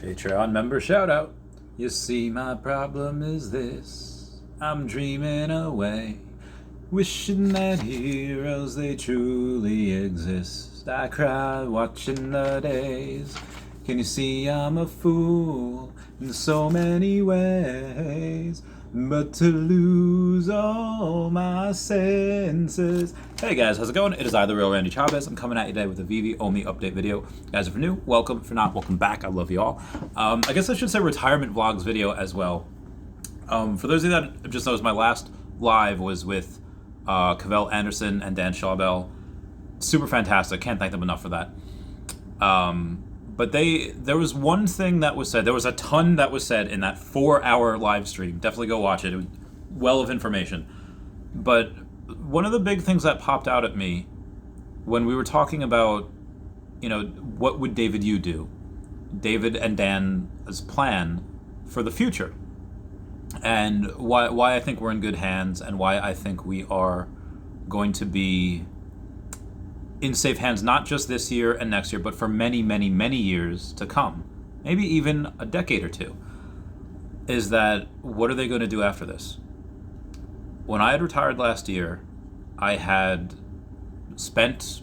Patreon member shout out. You see, my problem is this: I'm dreaming away, wishing that heroes they truly exist. I cry watching the days. Can you see I'm a fool in so many ways? But to lose all my senses. Hey guys, how's it going? It is I, the real Randy Chavez. I'm coming at you today with a Veve only update video. Guys, if you're new, welcome. If you're not, welcome back. I love you all. I guess I should say retirement vlogs video as well. For those of you that have just noticed, my last live was with Cavell Anderson and Dan Schawbel. Super fantastic. Can't thank them enough for that. But there was one thing that was said. There was a ton that was said in that 4-hour live stream. Definitely go watch it. It was well of information. But one of the big things that popped out at me when we were talking about, what would David you do? David and Dan's plan for the future. And why I think we're in good hands and why I think we are going to be in safe hands, not just this year and next year, but for many, many, many years to come, maybe even a decade or two, is that what are they going to do after this? When I had retired last year, I had spent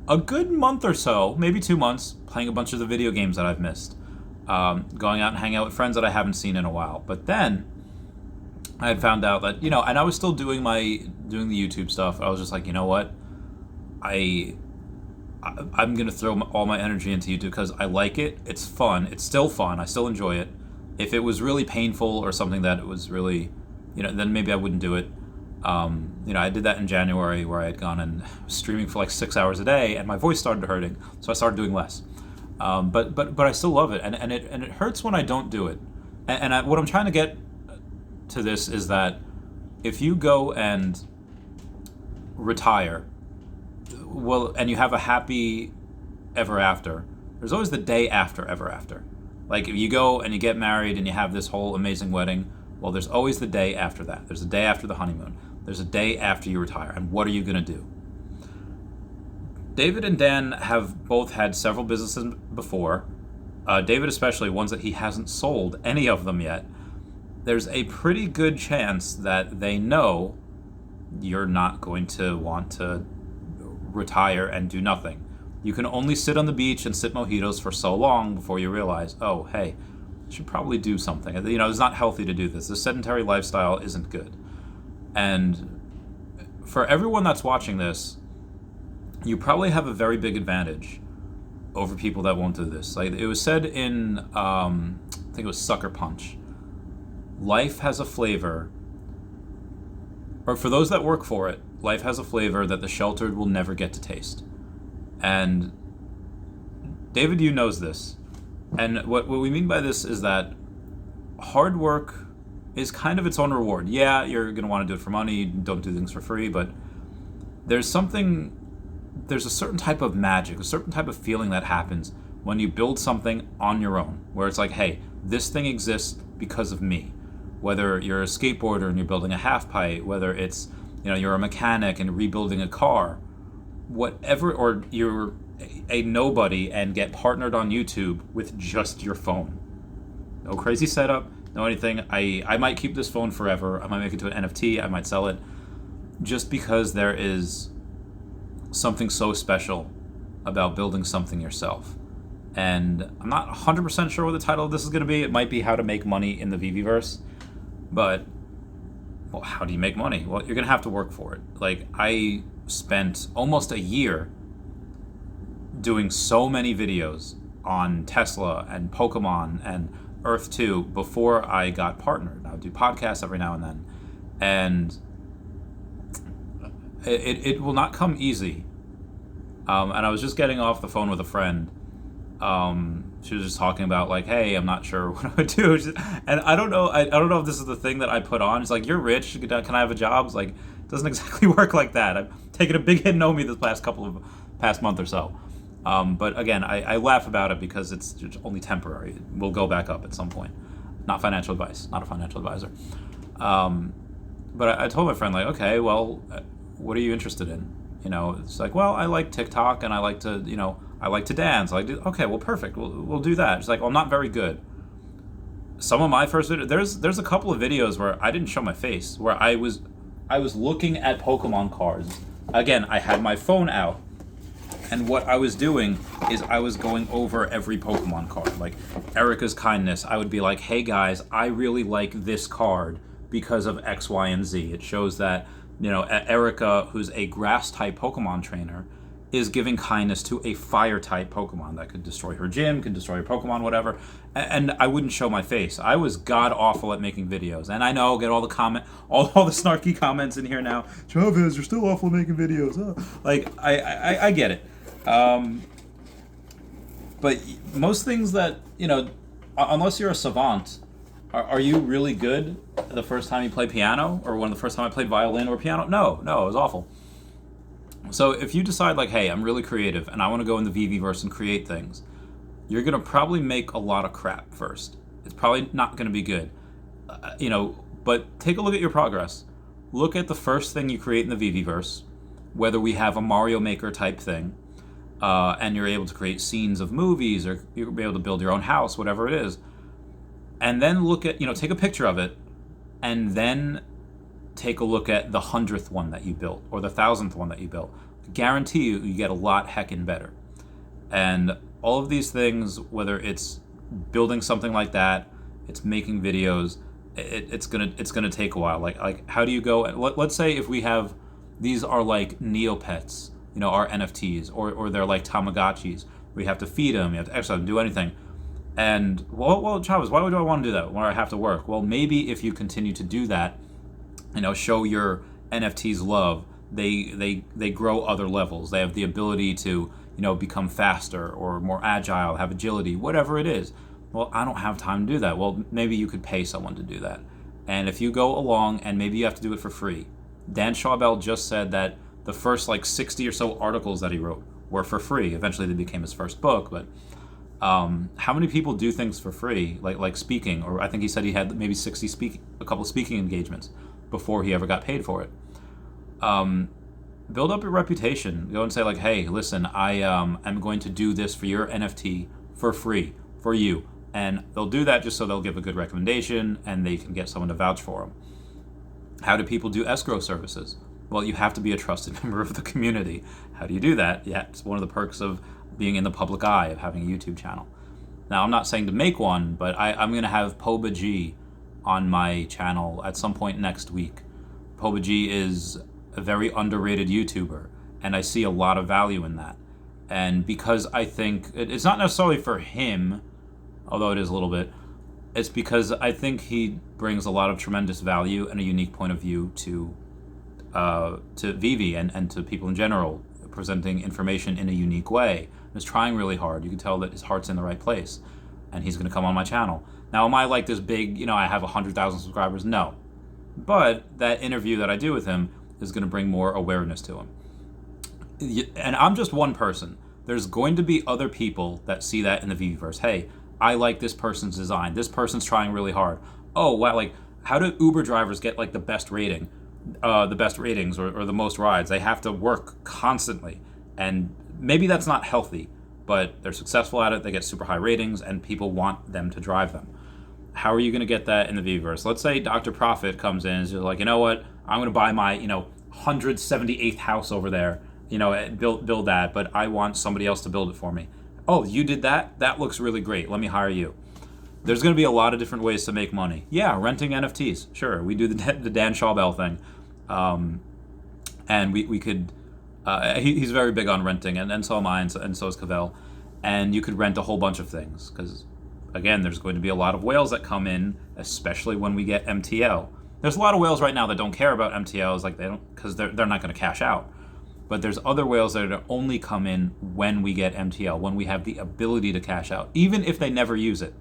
a good month or so, maybe 2 months, playing a bunch of the video games that I've missed, going out and hanging out with friends that I haven't seen in a while. But then I had found out that, and I was still doing the YouTube stuff. I was just like, you know what? I'm going to throw all my energy into YouTube because I like it. It's fun. It's still fun. I still enjoy it. If it was really painful or something that it was really, then maybe I wouldn't do it. I did that in January where I had gone and was streaming for like 6 hours a day and my voice started hurting. So I started doing less. But I still love it. And it hurts when I don't do it. What I'm trying to get to this is that if you go and retire, and you have a happy ever after, there's always the day after ever after. Like if you go and you get married and you have this whole amazing wedding, well, there's always the day after that. There's a day after the honeymoon. There's a day after you retire. And what are you going to do? David and Dan have both had several businesses before. David especially, ones that he hasn't sold any of them yet. There's a pretty good chance that they know you're not going to want to retire and do nothing. You can only sit on the beach and sip mojitos for so long before you realize, oh, hey, I should probably do something. It's not healthy to do this. The sedentary lifestyle isn't good. And for everyone that's watching this, you probably have a very big advantage over people that won't do this. Like it was said in, I think it was Sucker Punch, life has a flavor, or for those that work for it, life has a flavor that the sheltered will never get to taste. And David, you knows this. And what we mean by this is that hard work is kind of its own reward. Yeah, you're going to want to do it for money, don't do things for free, but there's a certain type of magic, a certain type of feeling that happens when you build something on your own, where it's like, hey, this thing exists because of me. Whether you're a skateboarder and you're building a half pipe, whether it's you're a mechanic and rebuilding a car, whatever, or you're a nobody and get partnered on YouTube with just your phone. No crazy setup, no anything. I might keep this phone forever. I might make it to an NFT. I might sell it just because there is something so special about building something yourself. And I'm not 100% sure what the title of this is going to be. It might be How to Make Money in the Veveverse. But well, how do you make money? Well, you're going to have to work for it. Like, I spent almost a year doing so many videos on Tesla and Pokemon and Earth 2 before I got partnered. I would do podcasts every now and then. And it will not come easy. And I was just getting off the phone with a friend. She was just talking about like, hey, I'm not sure what I would do. And I don't know if this is the thing that I put on. It's like, you're rich, can I have a job? It's like, it doesn't exactly work like that. I've taken a big hit in on me this past month or so. But again, I laugh about it because it's just only temporary. It will go back up at some point. Not financial advice, not a financial advisor. But I told my friend, like, okay, well, what are you interested in? It's like, well, I like TikTok and I like to, I like to dance. Okay, well, perfect. We'll do that. She's like, well, I'm not very good. Some of my first videos, there's a couple of videos where I didn't show my face, where I was looking at Pokemon cards. Again, I had my phone out, and what I was doing is I was going over every Pokemon card. Like Erica's Kindness, I would be like, hey guys, I really like this card because of X, Y, and Z. It shows that, Erica, who's a grass-type Pokemon trainer, is giving kindness to a fire-type Pokemon that could destroy her gym, could destroy her Pokemon, whatever. And I wouldn't show my face. I was god-awful at making videos. And I know, get all the all the snarky comments in here now. Chavez, you're still awful at making videos. Huh? Like, I get it. But most things that, unless you're a savant, are you really good the first time you play piano? Or one of the first time I played violin or piano? No, it was awful. So if you decide like, hey, I'm really creative and I want to go in the Veveverse and create things, you're going to probably make a lot of crap first. It's probably not going to be good. But take a look at your progress. Look at the first thing you create in the Veveverse, whether we have a Mario Maker type thing, and you're able to create scenes of movies, or you'll be able to build your own house, whatever it is. And then look at, take a picture of it, and then take a look at the 100th one that you built, or the 1,000th one that you built. I guarantee you get a lot heckin' better. And all of these things, whether it's building something like that, it's making videos, it's gonna take a while. Like how do you go? Let's say if we have, these are like Neopets, our NFTs, or they're like Tamagotchis. We have to feed them, you have to exercise them, do anything. And well, Chavez, why would I want to do that when I have to work? Well, maybe if you continue to do that, show your NFTs love, they grow other levels. They have the ability to, become faster or more agile, have agility, whatever it is. Well, I don't have time to do that. Well, maybe you could pay someone to do that. And if you go along, and maybe you have to do it for free. Dan Schawbel just said that the first 60 or so articles that he wrote were for free. Eventually they became his first book, but how many people do things for free, like speaking? Or I think he said he had maybe a couple of speaking engagements before he ever got paid for it. Build up your reputation. Go and say like, hey, listen, I am going to do this for your NFT for free for you. And they'll do that just so they'll give a good recommendation and they can get someone to vouch for them. How do people do escrow services? Well, you have to be a trusted member of the community. How do you do that? Yeah, it's one of the perks of being in the public eye, of having a YouTube channel. Now, I'm not saying to make one, but I'm going to have Poba G on my channel at some point next week. Poba G is a very underrated YouTuber, and I see a lot of value in that. And because I think, it's not necessarily for him, although it is a little bit, it's because I think he brings a lot of tremendous value and a unique point of view to Veve and to people in general, presenting information in a unique way. He's trying really hard. You can tell that his heart's in the right place, and he's going to come on my channel. Now, am I like this big, I have 100,000 subscribers? No. But that interview that I do with him is going to bring more awareness to him. And I'm just one person. There's going to be other people that see that in the Veveverse. Hey, I like this person's design. This person's trying really hard. Oh, wow, how do Uber drivers get the best rating? The best ratings or the most rides? They have to work constantly. And maybe that's not healthy, but they're successful at it. They get super high ratings and people want them to drive them. How are you going to get that in the Veveverse? Let's say Dr. Profit comes in and is just like, you know what? I'm going to buy my, 178th house over there, build that, but I want somebody else to build it for me. Oh, you did that? That looks really great. Let me hire you. There's going to be a lot of different ways to make money. Yeah, renting NFTs. Sure, we do the Dan Schawbel thing. And we could, he's very big on renting, and so am I, and so is Cavell. And you could rent a whole bunch of things, because, again, there's going to be a lot of whales that come in, especially when we get MTL. There's a lot of whales right now that don't care about MTLs, because they're not going to cash out. But there's other whales that are only come in when we get MTL, when we have the ability to cash out, even if they never use it.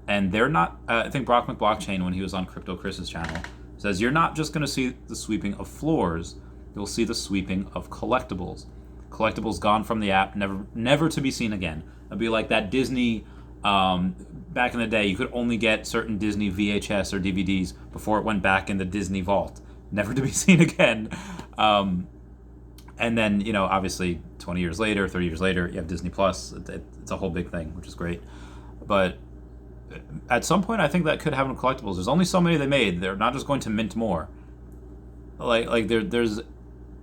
And they're not, I think Brock McBlockchain, when he was on Crypto Chris's channel, says you're not just going to see the sweeping of floors, you'll see the sweeping of collectibles. Collectibles gone from the app, never to be seen again. It'd be like that Disney, back in the day, you could only get certain Disney VHS or DVDs before it went back in the Disney vault. Never to be seen again. And then, obviously 20 years later, 30 years later, you have Disney Plus. It's a whole big thing, which is great. But at some point, I think that could happen with collectibles. There's only so many they made. They're not just going to mint more. There's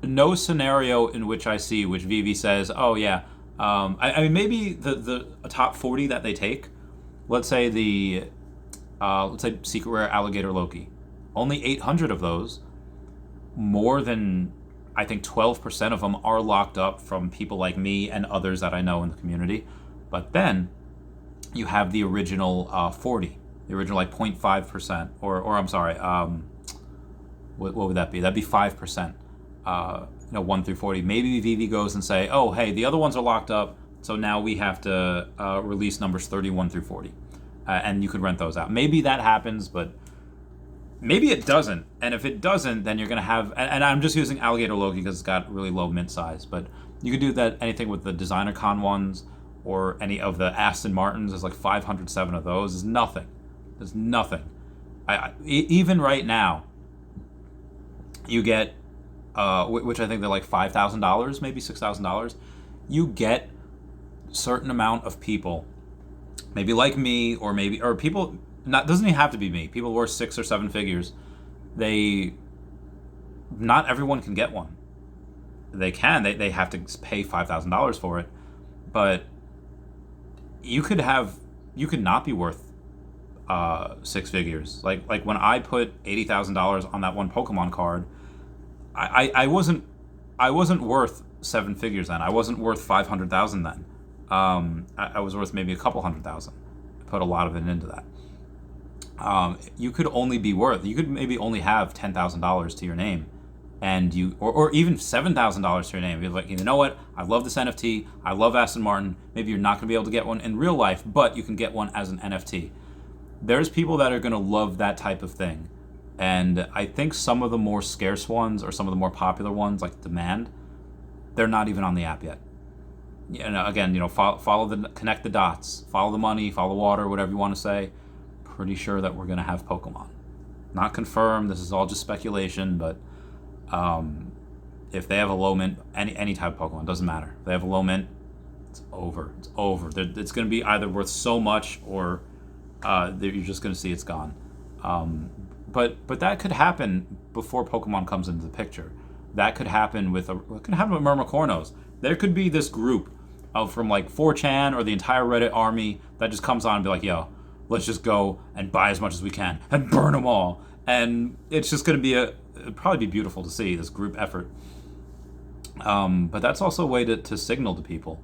no scenario in which I see which Veve says, oh yeah, I mean, maybe the top 40 that they take, let's say Secret Rare Alligator Loki, only 800 of those, more than I think 12% of them are locked up from people like me and others that I know in the community. But then you have the original 40, the original 0.5%, or I'm sorry, what would that be? That'd be 5%. 1 through 40. Maybe Veve goes and say, oh, hey, the other ones are locked up, so now we have to release numbers 31 through 40. And you could rent those out. Maybe that happens, but maybe it doesn't. And if it doesn't, then you're going to have, and I'm just using Alligator Loki because it's got really low mint size, but you could do that anything with the Designer Con ones or any of the Aston Martins. There's 507 of those. There's nothing. There's nothing. Even right now, you get, which I think they're $5,000, maybe $6,000. You get a certain amount of people, maybe like me, or people, doesn't even have to be me, people worth 6 or 7 figures. Not everyone can get one. They can, they have to pay $5,000 for it, but you could not be worth 6 figures. Like when I put $80,000 on that one Pokemon card, I wasn't worth 7 figures then. I wasn't worth 500,000 then. I was worth maybe a couple 100,000. I put a lot of it into that. You could maybe only have $10,000 to your name, and or even $7,000 to your name. You're like, you know what? I love this NFT. I love Aston Martin. Maybe you're not going to be able to get one in real life, but you can get one as an NFT. There's people that are going to love that type of thing. And I think some of the more scarce ones, or some of the more popular ones, like Demand, they're not even on the app yet. Again, connect the dots, follow the money, follow the water, whatever you want to say. Pretty sure that we're going to have Pokemon. Not confirmed. This is all just speculation, but if they have a low mint, any type of Pokemon, doesn't matter. If they have a low mint, it's over. It's over. It's going to be either worth so much, or you're just going to see it's gone. But that could happen before Pokemon comes into the picture. That could happen with Myrmicornos. There could be this group from 4chan or the entire Reddit army that just comes on and be like, yo, let's just go and buy as much as we can and burn them all. And it's just going to be it'd probably be beautiful to see this group effort. But that's also a way to signal to people.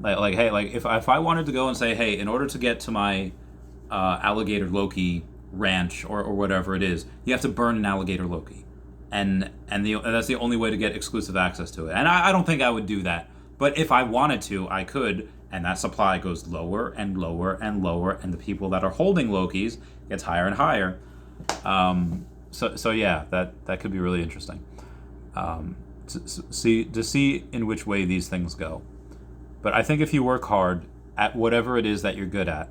Hey, if I wanted to go and say, hey, in order to get to my Alligator Loki ranch or whatever it is, you have to burn an Alligator Loki. And that's the only way to get exclusive access to it. And I don't think I would do that. But if I wanted to, I could. And that supply goes lower and lower and lower. And the people that are holding Lokis gets higher and higher. So yeah, that could be really interesting. To see in which way these things go. But I think if you work hard at whatever it is that you're good at,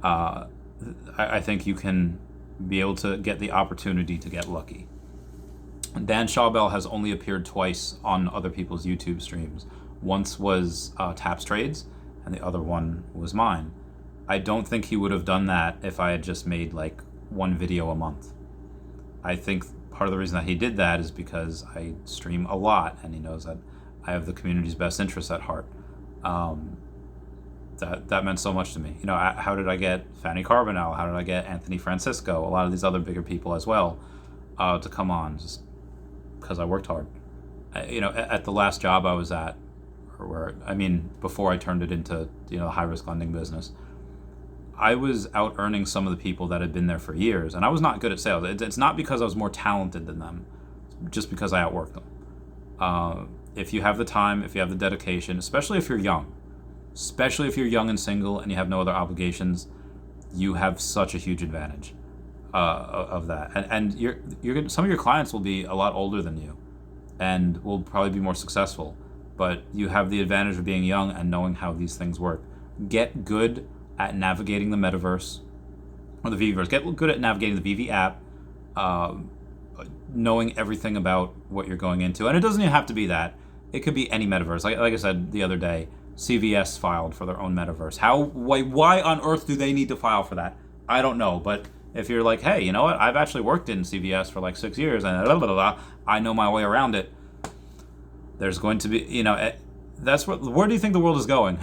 I think you can be able to get the opportunity to get lucky. Dan Schawbell has only appeared twice on other people's YouTube streams. Once was Taps Trades, and the other one was mine. I don't think he would have done that if I had just made one video a month. I think part of the reason that he did that is because I stream a lot, and he knows that I have the community's best interests at heart. That meant so much to me. How did I get Fanny Carbonell? How did I get Anthony Francisco? A lot of these other bigger people as well to come on, just because I worked hard. At the last job I was at, before I turned it into high risk lending business, I was out earning some of the people that had been there for years, and I was not good at sales. It's not because I was more talented than them, just because I outworked them. If you have the time, if you have the dedication, especially if you're young and single and you have no other obligations, you have such a huge advantage of that. And you're some of your clients will be a lot older than you, and will probably be more successful. But you have the advantage of being young and knowing how these things work. Get good at navigating the metaverse or the Veveverse. Get good at navigating the Veve app, knowing everything about what you're going into. And it doesn't even have to be that. it could be any metaverse. Like I said the other day, CVS filed for their own metaverse. Why on earth do they need to file for that? I don't know. But if you're like, hey, you know what? I've actually worked in CVS for like 6 years, and I know my way around it. There's going to be, where do you think the world is going?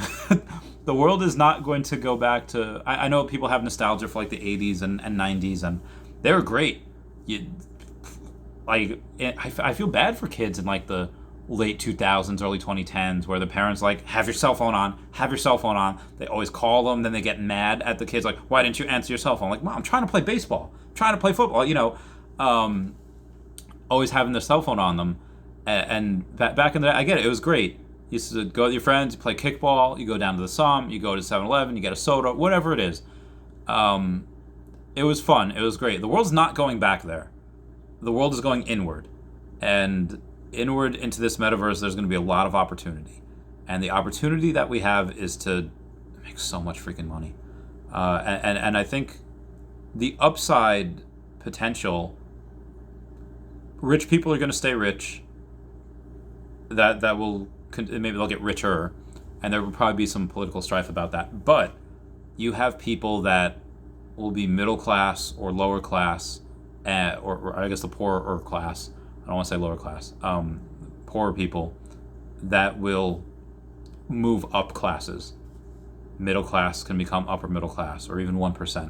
The world is not going to go back to, I know people have nostalgia for like the 80s and 90s, and they were great. I feel bad for kids in like the late 2000s, early 2010s, where the parents like, have your cell phone on. They always call them, then they get mad at the kids like, why didn't you answer your cell phone? Like, Mom, I'm trying to play baseball, I'm trying to play football, always having their cell phone on them. And back in the day, I get it, it was great. You used to go with your friends, you play kickball, you go down to the Somme, you go to 7-Eleven, you get a soda, whatever it is. It was fun, it was great. The world's not going back there. The world is going inward. And inward into this metaverse, there's going to be a lot of opportunity. And the opportunity that we have is to make so much freaking money. And I think the upside potential, rich people are going to stay rich. That will, maybe they'll get richer, and there will probably be some political strife about that. But you have people that will be middle class or lower class, or I guess the poorer class. I don't want to say lower class. Poorer people that will move up classes. Middle class can become upper middle class, or even 1%.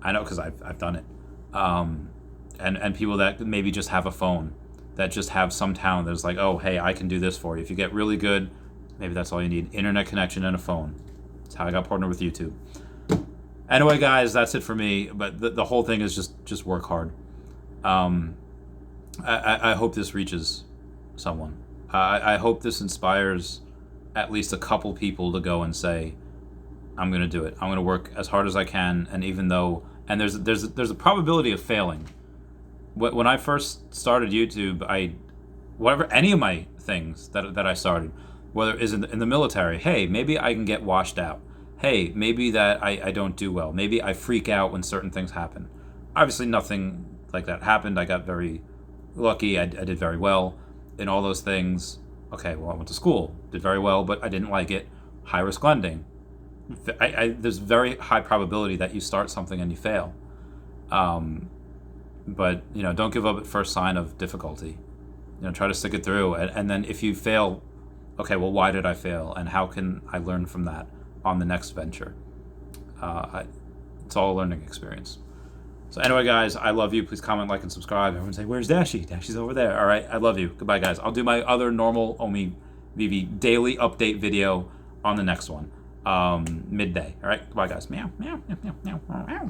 I know because I've done it. And people that maybe just have a phone, that just have some talent that's like, oh, hey, I can do this for you. If you get really good, maybe that's all you need. Internet connection and a phone. That's how I got partnered with YouTube. Anyway, guys, that's it for me. But the whole thing is just work hard. I hope this reaches someone. I hope this inspires at least a couple people to go and say, I'm going to do it. I'm going to work as hard as I can. And even though, and there's a probability of failing. When I first started YouTube, any of my things that I started, whether it is in the military, hey, maybe I can get washed out. Hey, maybe that I don't do well. Maybe I freak out when certain things happen. Obviously, nothing like that happened. I got very lucky. I did very well in all those things. Okay, well, I went to school, did very well, but I didn't like it. High risk lending. There's very high probability that you start something and you fail. But, don't give up at first sign of difficulty. Try to stick it through. And then if you fail, okay, well, why did I fail? And how can I learn from that on the next venture? It's all a learning experience. So anyway, guys, I love you. Please comment, like, and subscribe. Everyone say, where's Dashy? Dashy's over there. All right, I love you. Goodbye, guys. I'll do my other normal Veve daily update video on the next one, midday. All right, goodbye, guys. Meow, meow, meow, meow, meow, meow.